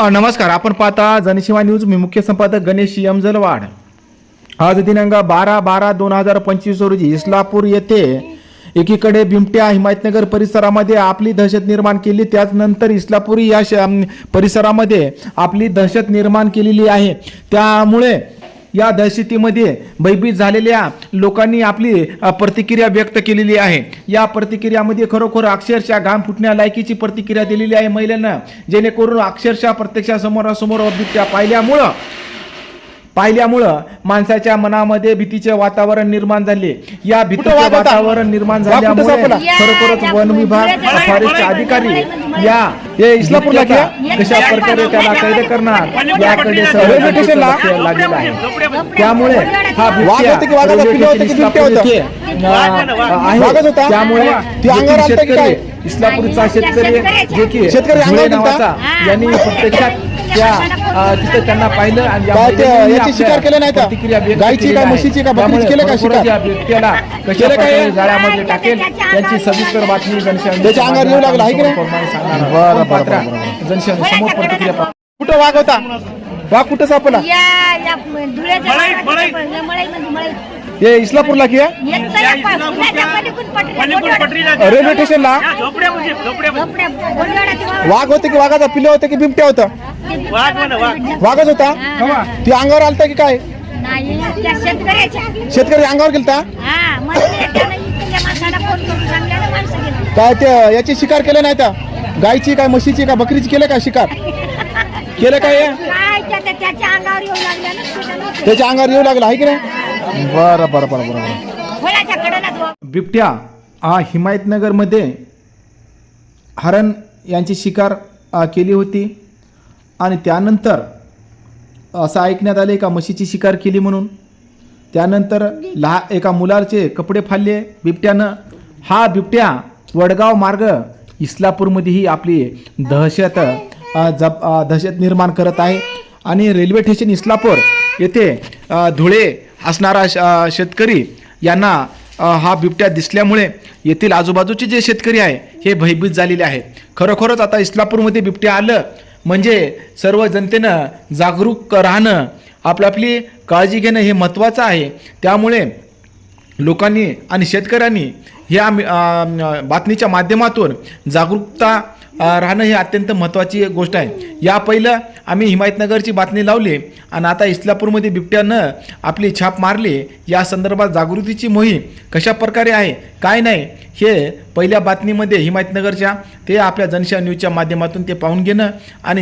नमस्कार. आपण पाहता जनसेवा न्यूज. मी मुख्य संपादक गणेश यमजलवाड. आज दिनांक 12/12/2025 रोजी इस्लापूर येथे एकीकडे बिबट्या हिमायतनगर परिसरामध्ये आपली दहशत निर्माण केली, त्याचनंतर इस्लापूर या परिसरामध्ये आपली दहशत निर्माण केलेली आहे. त्यामुळे या दहशतीमध्ये भयभीत झालेल्या लोकांनी आपली प्रतिक्रिया व्यक्त केलेली आहे. या प्रतिक्रियामध्ये खरोखर अक्षरशः घाम फुटण्या लायकीची प्रतिक्रिया दिलेली आहे महिलांना, जेणेकरून अक्षरशः प्रत्यक्षासमोरासमोर बिबट्या पाहिल्यामुळं माणसाच्या मनामध्ये भीतीचे वातावरण निर्माण झाले. या भीतीचे वातावरण निर्माण झाल्यामुळे खरोखरच वन विभाग, फॉरेस्ट अधिकारी या इस्लापूरला कशा प्रकारे त्याला कैद करणार याकडे लागलेला आहे. त्यामुळे हा बिबट्या त्यामुळे इस्लापूरचा शेतकरी जे की शेतकरी नावाचा यांनी प्रत्यक्षात तिथे त्यांना पाहिलं आणि याची शिकार केले नाही का? गायची का म्हशीची का बकरीची केले का शिकार? बिबट्याला कशा प्रकारे जाळ्यामध्ये टाकेल यांची सविस्तर बातमी त्याच्या अंगावर येऊ लागला आहे की समोर प्रतिक्रिया. कुठं वाघ होता? वाघ कुठं सापडला? हे इस्लापूरला की रेल्वे स्टेशनला वाघ होते की वाघाचा पिल्ले होते की बिबट्या होता? वाघच होता. ती अंगावर आलता की काय? शेतकरी अंगावर गेलता काय? ते याची शिकार केले नाही का? गायची काय म्हशीची का बकरीची केले का शिकार केले काय? त्याच्या अंगावर येऊ लागला आहे की नाही? बरं बरं बरं बरं. बिबट्या हिमायतनगर मध्ये हरण यांची शिकार केली होती आणि त्यानंतर असं ऐकण्यात आले का म्हशीची शिकार केली म्हणून. त्यानंतर एका मुलाचे कपडे फाडले बिबट्यानं. हा बिबट्या वडगाव मार्ग इस्लापूरमध्येही आपली दहशत निर्माण करत आहे. आणि रेल्वे स्टेशन इस्लापूर येथे धुळे असणारा शेतकरी यांना हा बिबट्या दिसल्यामुळे येथील आजूबाजूचे जे शेतकरी आहे हे भयभीत झालेले आहेत. खरोखरच आता इस्लापूरमध्ये बिबट्या आलं म्हणजे सर्व जनतेनं जागरूक राहणं, आपली काळजी घेणं हे महत्त्वाचं आहे. त्यामुळे लोकांनी आणि शेतकऱ्यांनी ह्या बातमीच्या माध्यमातून जागरूकता राहणं ही अत्यंत महत्त्वाची गोष्ट आहे. या पहिलं आम्ही हिमायतनगरची बातमी लावली आणि आता इस्लापूरमध्ये बिबट्यानं आपली छाप मारली. या संदर्भात जागृतीची मोहीम कशा प्रकारे आहे काय नाही हे पहिल्या बातमीमध्ये हिमायतनगरच्या ते आपल्या जनसेवा न्यूजच्या माध्यमातून ते पाहून घेणं आणि